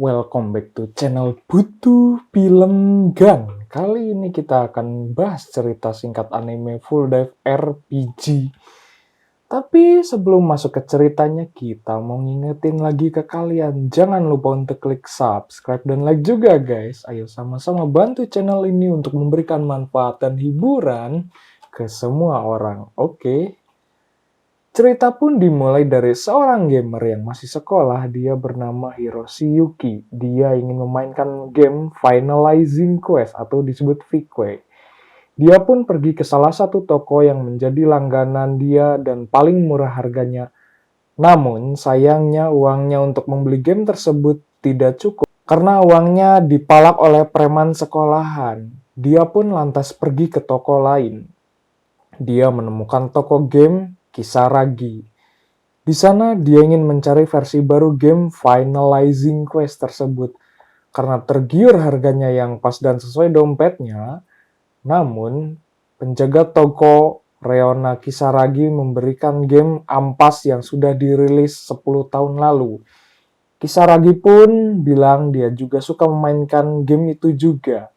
Welcome back to channel Butuh Film Gun. Kali ini kita akan bahas cerita singkat anime Full Dive RPG. Tapi sebelum masuk ke ceritanya, kita mau ngingetin lagi ke kalian. Jangan lupa untuk klik subscribe dan like juga guys. Ayo sama-sama bantu channel ini untuk memberikan manfaat dan hiburan ke semua orang. Oke? Cerita pun dimulai dari seorang gamer yang masih sekolah. Dia bernama Hiroshi Yuki. Dia ingin memainkan game Finalizing Quest atau disebut VQ. Dia pun pergi ke salah satu toko yang menjadi langganan dia dan paling murah harganya. Namun sayangnya uangnya untuk membeli game tersebut tidak cukup karena uangnya dipalak oleh preman sekolahan. Dia pun lantas pergi ke toko lain. Dia menemukan toko game Kisaragi. Di sana dia ingin mencari versi baru game Finalizing Quest tersebut karena tergiur harganya yang pas dan sesuai dompetnya. Namun, penjaga toko Reona Kisaragi memberikan game ampas yang sudah dirilis 10 tahun lalu. Kisaragi pun bilang dia juga suka memainkan game itu juga.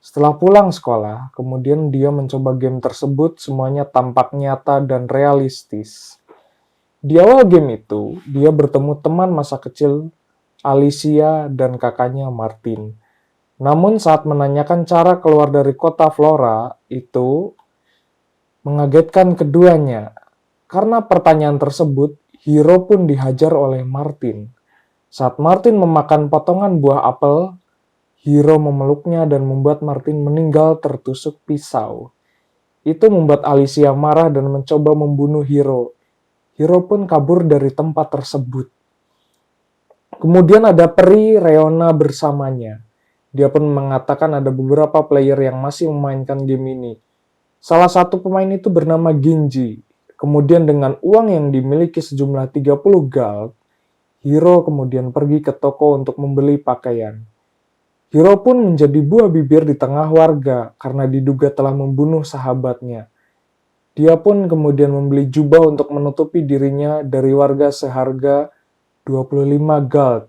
Setelah pulang sekolah, kemudian dia mencoba game tersebut, semuanya tampak nyata dan realistis. Di awal game itu, dia bertemu teman masa kecil Alicia dan kakaknya Martin. Namun saat menanyakan cara keluar dari kota Flora, itu mengagetkan keduanya. Karena pertanyaan tersebut, Hiro pun dihajar oleh Martin. Saat Martin memakan potongan buah apel, Hiro memeluknya dan membuat Martin meninggal tertusuk pisau. Itu membuat Alicia marah dan mencoba membunuh Hiro. Hiro pun kabur dari tempat tersebut. Kemudian ada peri Reona bersamanya. Dia pun mengatakan ada beberapa player yang masih memainkan game ini. Salah satu pemain itu bernama Genji. Kemudian dengan uang yang dimiliki sejumlah 30 gold, Hiro kemudian pergi ke toko untuk membeli pakaian. Hiro pun menjadi buah bibir di tengah warga karena diduga telah membunuh sahabatnya. Dia pun kemudian membeli jubah untuk menutupi dirinya dari warga seharga 25 gold.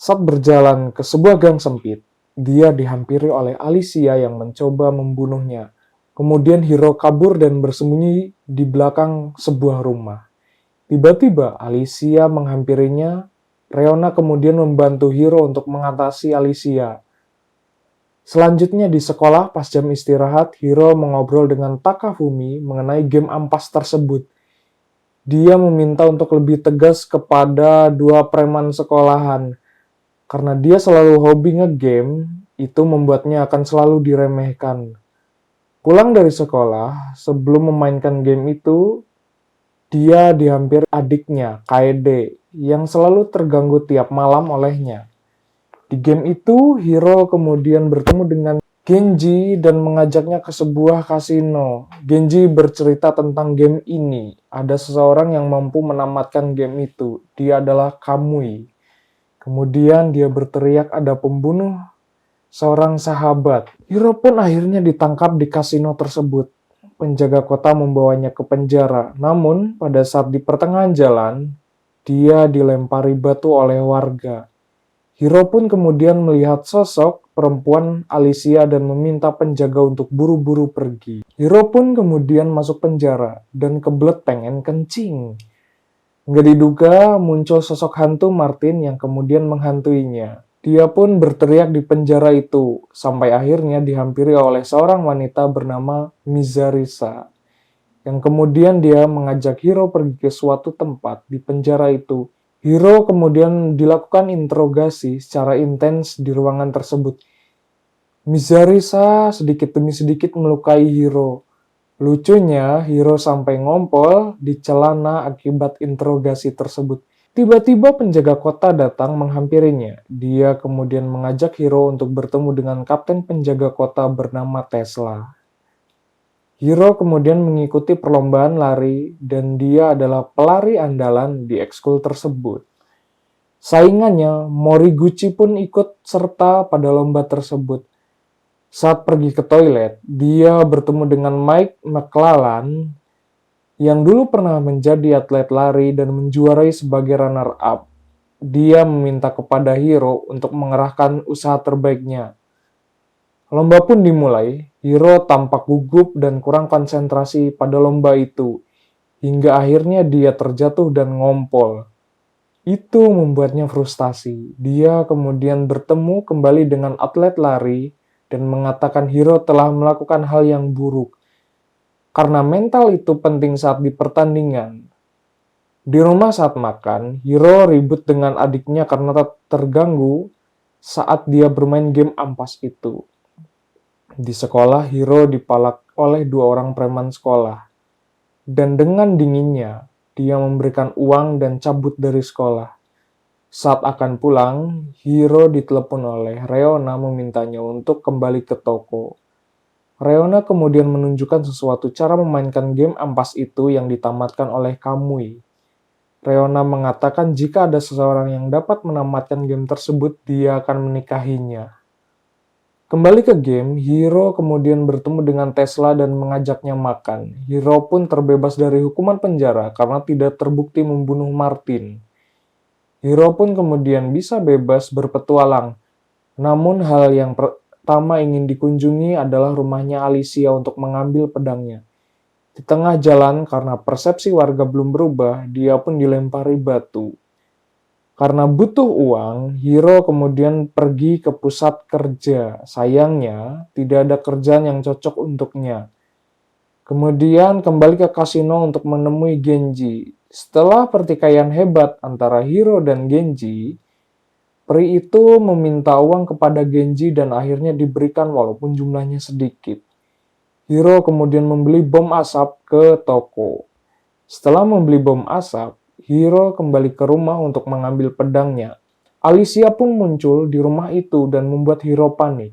Saat berjalan ke sebuah gang sempit, dia dihampiri oleh Alicia yang mencoba membunuhnya. Kemudian Hiro kabur dan bersembunyi di belakang sebuah rumah. Tiba-tiba Alicia menghampirinya. Reona kemudian membantu Hiro untuk mengatasi Alicia. Selanjutnya di sekolah pas jam istirahat, Hiro mengobrol dengan Takafumi mengenai game ampas tersebut. Dia meminta untuk lebih tegas kepada dua preman sekolahan. Karena dia selalu hobi nge-game, itu membuatnya akan selalu diremehkan. Pulang dari sekolah, sebelum memainkan game itu, dia dihampiri adiknya, Kaede, yang selalu terganggu tiap malam olehnya. Di game itu, Hiro kemudian bertemu dengan Genji dan mengajaknya ke sebuah kasino. Genji bercerita tentang game ini. Ada seseorang yang mampu menamatkan game itu. Dia adalah Kamui. Kemudian dia berteriak ada pembunuh seorang sahabat. Hiro pun akhirnya ditangkap di kasino tersebut. Penjaga kota membawanya ke penjara. Namun, pada saat di pertengahan jalan, dia dilempari batu oleh warga. Hiro pun kemudian melihat sosok perempuan Alicia dan meminta penjaga untuk buru-buru pergi. Hiro pun kemudian masuk penjara dan kebelet pengen kencing. Nggak diduga muncul sosok hantu Martin yang kemudian menghantuinya. Dia pun berteriak di penjara itu, sampai akhirnya dihampiri oleh seorang wanita bernama Mizarisa. Yang kemudian dia mengajak Hiro pergi ke suatu tempat di penjara itu. Hiro kemudian dilakukan interogasi secara intens di ruangan tersebut. Mizarisa sedikit demi sedikit melukai Hiro. Lucunya, Hiro sampai ngompol di celana akibat interogasi tersebut. Tiba-tiba penjaga kota datang menghampirinya. Dia kemudian mengajak Hiro untuk bertemu dengan kapten penjaga kota bernama Tesla. Hiro kemudian mengikuti perlombaan lari dan dia adalah pelari andalan di ekskul tersebut. Saingannya, Moriguchi pun ikut serta pada lomba tersebut. Saat pergi ke toilet, dia bertemu dengan Mike McClellan yang dulu pernah menjadi atlet lari dan menjuarai sebagai runner-up. dia meminta kepada Hiro untuk mengerahkan usaha terbaiknya. Lomba pun dimulai. Hiro tampak gugup dan kurang konsentrasi pada lomba itu, hingga akhirnya dia terjatuh dan ngompol. Itu membuatnya frustasi. Dia kemudian bertemu kembali dengan atlet lari dan mengatakan Hiro telah melakukan hal yang buruk. Karena mental itu penting saat di pertandingan. Di rumah saat makan, Hiro ribut dengan adiknya karena terganggu saat dia bermain game ampas itu. Di sekolah, Hiro dipalak oleh 2 orang preman sekolah. Dan dengan dinginnya, dia memberikan uang dan cabut dari sekolah. Saat akan pulang, Hiro ditelepon oleh Reona memintanya untuk kembali ke toko. Reona kemudian menunjukkan sesuatu cara memainkan game ampas itu yang ditamatkan oleh Kamui. Reona mengatakan jika ada seseorang yang dapat menamatkan game tersebut, dia akan menikahinya. Kembali ke game, Hiro kemudian bertemu dengan Tesla dan mengajaknya makan. Hiro pun terbebas dari hukuman penjara karena tidak terbukti membunuh Martin. Hiro pun kemudian bisa bebas berpetualang. Namun hal yang pertama ingin dikunjungi adalah rumahnya Alicia untuk mengambil pedangnya. Di tengah jalan, karena persepsi warga belum berubah, dia pun dilempari batu. Karena butuh uang, Hiro kemudian pergi ke pusat kerja. Sayangnya, tidak ada kerjaan yang cocok untuknya. Kemudian kembali ke kasino untuk menemui Genji. Setelah pertikaian hebat antara Hiro dan Genji, peri itu meminta uang kepada Genji dan akhirnya diberikan walaupun jumlahnya sedikit. Hiro kemudian membeli bom asap ke toko. Setelah membeli bom asap, Hiro kembali ke rumah untuk mengambil pedangnya. Alicia pun muncul di rumah itu dan membuat Hiro panik.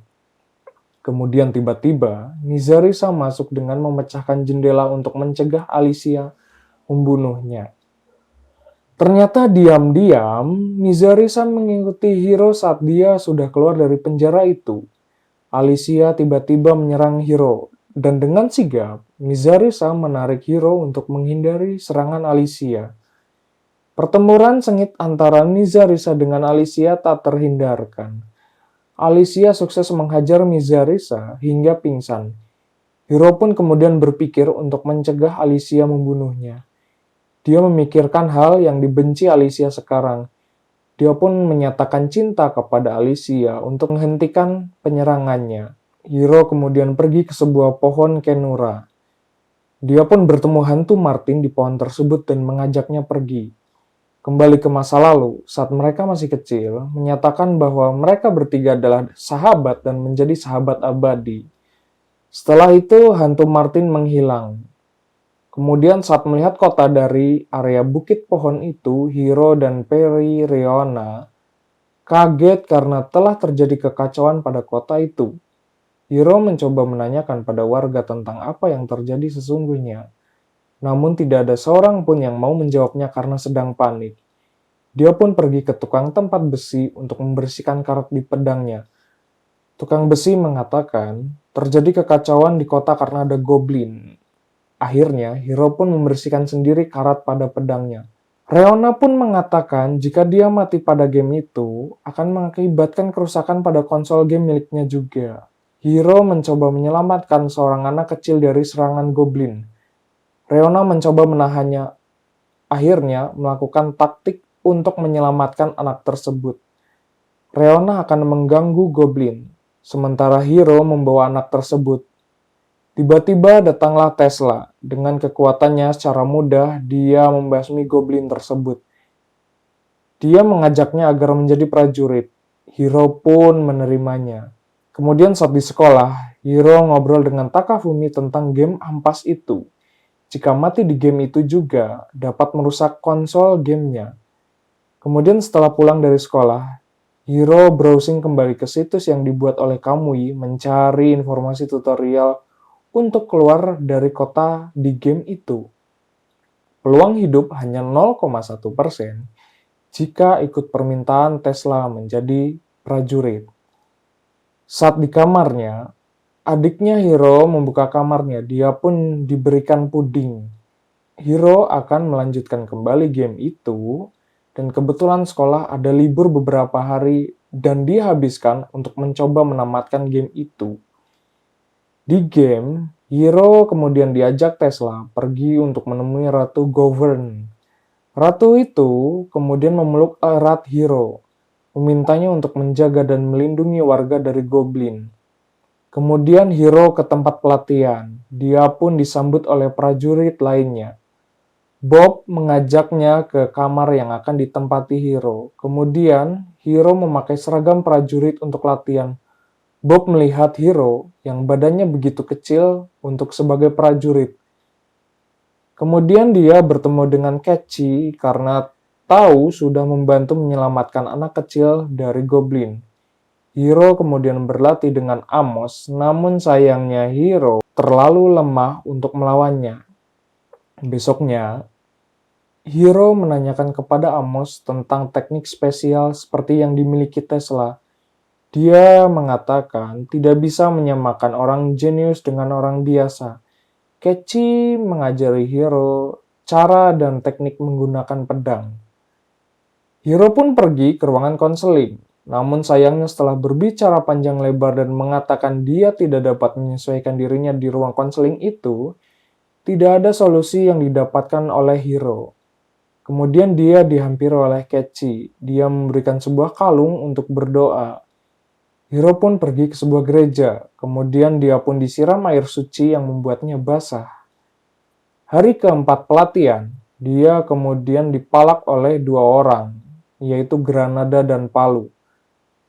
Kemudian tiba-tiba, Nizarisa masuk dengan memecahkan jendela untuk mencegah Alicia membunuhnya. Ternyata diam-diam, Nizarisa mengikuti Hiro saat dia sudah keluar dari penjara itu. Alicia tiba-tiba menyerang Hiro. Dan dengan sigap, Nizarisa menarik Hiro untuk menghindari serangan Alicia. Pertempuran sengit antara Nizarisa dengan Alicia tak terhindarkan. Alicia sukses menghajar Nizarisa hingga pingsan. Hiro pun kemudian berpikir untuk mencegah Alicia membunuhnya. Dia memikirkan hal yang dibenci Alicia sekarang. Dia pun menyatakan cinta kepada Alicia untuk menghentikan penyerangannya. Hiro kemudian pergi ke sebuah pohon Kenura. Dia pun bertemu hantu Martin di pohon tersebut dan mengajaknya pergi. Kembali ke masa lalu, saat mereka masih kecil, menyatakan bahwa mereka bertiga adalah sahabat dan menjadi sahabat abadi. Setelah itu, hantu Martin menghilang. Kemudian saat melihat kota dari area bukit pohon itu, Hiro dan Peri Reona kaget karena telah terjadi kekacauan pada kota itu. Hiro mencoba menanyakan pada warga tentang apa yang terjadi sesungguhnya. Namun tidak ada seorang pun yang mau menjawabnya karena sedang panik. Dia pun pergi ke tukang tempat besi untuk membersihkan karat di pedangnya. Tukang besi mengatakan, terjadi kekacauan di kota karena ada goblin. Akhirnya, Hiro pun membersihkan sendiri karat pada pedangnya. Reona pun mengatakan jika dia mati pada game itu, akan mengakibatkan kerusakan pada konsol game miliknya juga. Hiro mencoba menyelamatkan seorang anak kecil dari serangan goblin. Reona mencoba menahannya, akhirnya melakukan taktik untuk menyelamatkan anak tersebut. Reona akan mengganggu goblin, sementara Hiro membawa anak tersebut. Tiba-tiba datanglah Tesla. Dengan kekuatannya secara mudah, dia membasmi goblin tersebut. Dia mengajaknya agar menjadi prajurit. Hiro pun menerimanya. Kemudian saat di sekolah, Hiro ngobrol dengan Takafumi tentang game ampas itu. Jika mati di game itu juga, dapat merusak konsol gamenya. Kemudian setelah pulang dari sekolah, Hiro browsing kembali ke situs yang dibuat oleh Kamui mencari informasi tutorial untuk keluar dari kota di game itu. Peluang hidup hanya 0,1% jika ikut permintaan Tesla menjadi prajurit. Saat di kamarnya, adiknya Hiro membuka kamarnya, dia pun diberikan puding. Hiro akan melanjutkan kembali game itu dan kebetulan sekolah ada libur beberapa hari dan dihabiskan untuk mencoba menamatkan game itu. Di game, Hiro kemudian diajak Tesla pergi untuk menemui Ratu Govern. Ratu itu kemudian memeluk erat Hiro, memintanya untuk menjaga dan melindungi warga dari goblin. Kemudian Hiro ke tempat pelatihan. Dia pun disambut oleh prajurit lainnya. Bob mengajaknya ke kamar yang akan ditempati Hiro. Kemudian Hiro memakai seragam prajurit untuk latihan. Bob melihat Hiro yang badannya begitu kecil untuk sebagai prajurit. Kemudian dia bertemu dengan Catchy karena tahu sudah membantu menyelamatkan anak kecil dari goblin. Hiro kemudian berlatih dengan Amos, namun sayangnya Hiro terlalu lemah untuk melawannya. Besoknya, Hiro menanyakan kepada Amos tentang teknik spesial seperti yang dimiliki Tesla. Dia mengatakan tidak bisa menyamakan orang jenius dengan orang biasa. Catchy mengajari Hiro cara dan teknik menggunakan pedang. Hiro pun pergi ke ruangan konseling. Namun sayangnya setelah berbicara panjang lebar dan mengatakan dia tidak dapat menyesuaikan dirinya di ruang konseling itu, tidak ada solusi yang didapatkan oleh Hiro. Kemudian dia dihampiri oleh Catchy. Dia memberikan sebuah kalung untuk berdoa. Hiro pun pergi ke sebuah gereja, kemudian dia pun disiram air suci yang membuatnya basah. Hari keempat pelatihan, dia kemudian dipalak oleh dua orang, yaitu Granada dan Palu.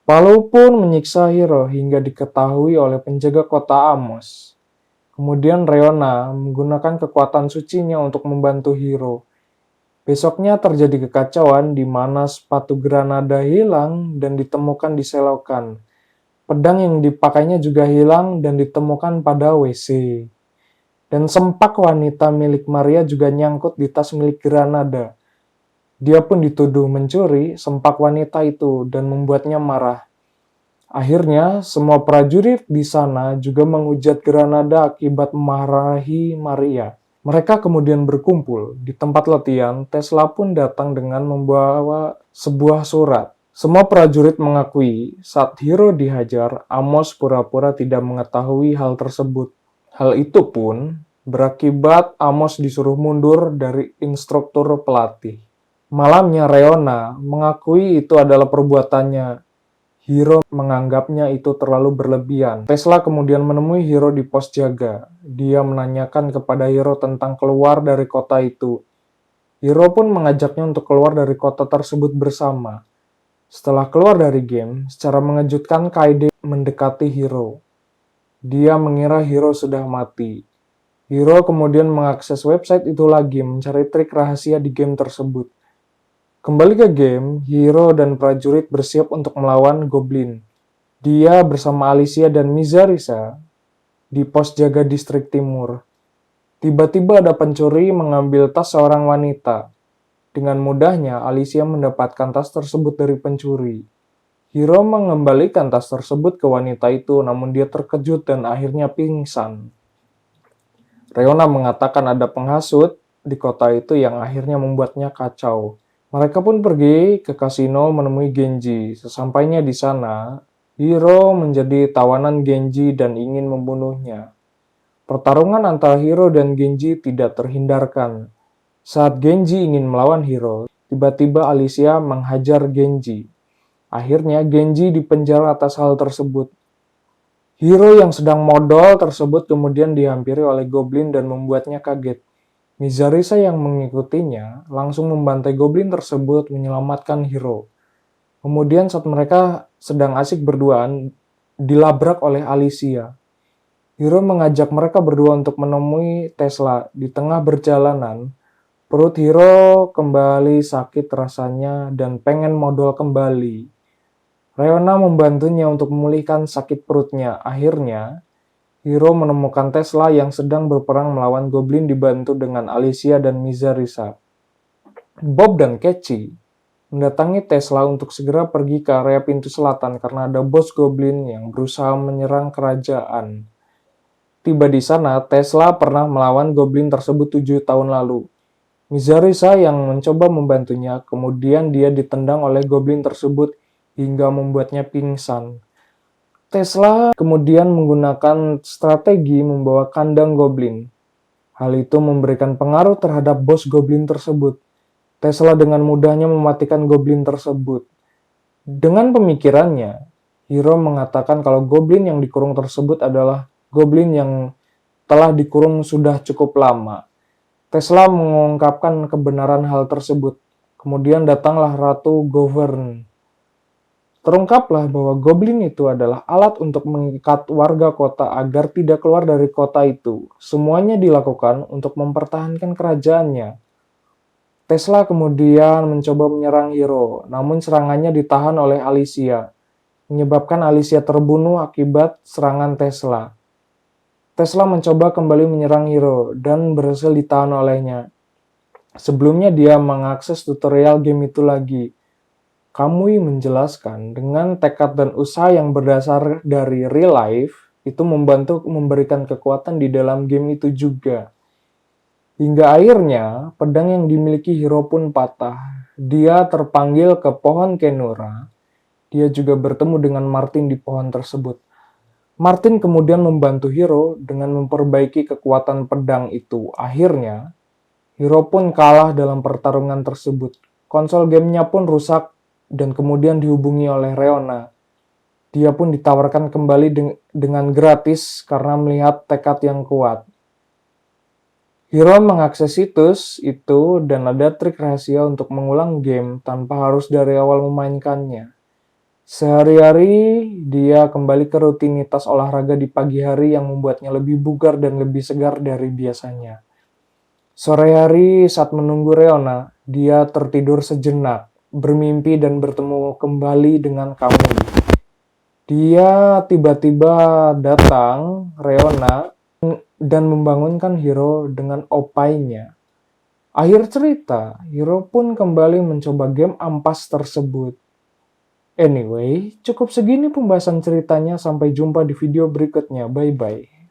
Palu pun menyiksa Hiro hingga diketahui oleh penjaga kota Amos. Kemudian Reona menggunakan kekuatan sucinya untuk membantu Hiro. Besoknya terjadi kekacauan di mana sepatu Granada hilang dan ditemukan di selokan. Pedang yang dipakainya juga hilang dan ditemukan pada WC. Dan sempak wanita milik Maria juga nyangkut di tas milik Granada. Dia pun dituduh mencuri sempak wanita itu dan membuatnya marah. Akhirnya, semua prajurit di sana juga menghujat Granada akibat memarahi Maria. Mereka kemudian berkumpul. Di tempat latihan, Tesla pun datang dengan membawa sebuah surat. Semua prajurit mengakui saat Hiro dihajar, Amos pura-pura tidak mengetahui hal tersebut. Hal itu pun berakibat Amos disuruh mundur dari instruktur pelatih. Malamnya Reona mengakui itu adalah perbuatannya. Hiro menganggapnya itu terlalu berlebihan. Tesla kemudian menemui Hiro di pos jaga. Dia menanyakan kepada Hiro tentang keluar dari kota itu. Hiro pun mengajaknya untuk keluar dari kota tersebut bersama. Setelah keluar dari game, secara mengejutkan Kaede mendekati Hiro. Dia mengira Hiro sudah mati. Hiro kemudian mengakses website itu lagi mencari trik rahasia di game tersebut. Kembali ke game, Hiro dan prajurit bersiap untuk melawan goblin. Dia bersama Alicia dan Mizarisa di pos jaga distrik timur. Tiba-tiba ada pencuri mengambil tas seorang wanita. Dengan mudahnya, Alicia mendapatkan tas tersebut dari pencuri. Hiro mengembalikan tas tersebut ke wanita itu, namun dia terkejut dan akhirnya pingsan. Reona mengatakan ada penghasut di kota itu yang akhirnya membuatnya kacau. Mereka pun pergi ke kasino menemui Genji. Sesampainya di sana, Hiro menjadi tawanan Genji dan ingin membunuhnya. Pertarungan antara Hiro dan Genji tidak terhindarkan. Saat Genji ingin melawan Hiro, tiba-tiba Alicia menghajar Genji. Akhirnya Genji dipenjara atas hal tersebut. Hiro yang sedang modal tersebut kemudian dihampiri oleh goblin dan membuatnya kaget. Mizarisa yang mengikutinya langsung membantai goblin tersebut menyelamatkan Hiro. Kemudian saat mereka sedang asik berduaan, dilabrak oleh Alicia. Hiro mengajak mereka berdua untuk menemui Tesla. Di tengah perjalanan, perut Hiro kembali sakit rasanya dan pengen modal kembali. Reona membantunya untuk memulihkan sakit perutnya. Akhirnya, Hiro menemukan Tesla yang sedang berperang melawan goblin dibantu dengan Alicia dan Mizarisa. Bob dan Catchy mendatangi Tesla untuk segera pergi ke area pintu selatan karena ada bos goblin yang berusaha menyerang kerajaan. Tiba di sana, Tesla pernah melawan goblin tersebut 7 tahun lalu. Mizarisa yang mencoba membantunya, kemudian dia ditendang oleh goblin tersebut hingga membuatnya pingsan. Tesla kemudian menggunakan strategi membawa kandang goblin. Hal itu memberikan pengaruh terhadap bos goblin tersebut. Tesla dengan mudahnya mematikan goblin tersebut. Dengan pemikirannya, Hiro mengatakan kalau goblin yang dikurung tersebut adalah goblin yang telah dikurung sudah cukup lama. Tesla mengungkapkan kebenaran hal tersebut. Kemudian datanglah Ratu Govern. Terungkaplah bahwa goblin itu adalah alat untuk mengikat warga kota agar tidak keluar dari kota itu. Semuanya dilakukan untuk mempertahankan kerajaannya. Tesla kemudian mencoba menyerang Hiro, namun serangannya ditahan oleh Alicia, menyebabkan Alicia terbunuh akibat serangan Tesla. Tesla mencoba kembali menyerang Hiro dan berhasil ditahan olehnya. Sebelumnya dia mengakses tutorial game itu lagi. Kamui menjelaskan dengan tekad dan usaha yang berdasar dari real life, itu membantu memberikan kekuatan di dalam game itu juga. Hingga akhirnya, pedang yang dimiliki Hiro pun patah. Dia terpanggil ke pohon Kenura. Dia juga bertemu dengan Martin di pohon tersebut. Martin kemudian membantu Hiro dengan memperbaiki kekuatan pedang itu. Akhirnya, Hiro pun kalah dalam pertarungan tersebut. Konsol gamenya pun rusak dan kemudian dihubungi oleh Reona. Dia pun ditawarkan kembali dengan gratis karena melihat tekad yang kuat. Hiro mengakses situs itu dan ada trik rahasia untuk mengulang game tanpa harus dari awal memainkannya. Sehari-hari dia kembali ke rutinitas olahraga di pagi hari yang membuatnya lebih bugar dan lebih segar dari biasanya. Sore hari saat menunggu Reona, dia tertidur sejenak, bermimpi dan bertemu kembali dengan Kamui. Dia tiba-tiba datang, Reona, dan membangunkan Hiro dengan opainya. Akhir cerita, Hiro pun kembali mencoba game ampas tersebut. Anyway, cukup segini pembahasan ceritanya. Sampai jumpa di video berikutnya. Bye-bye.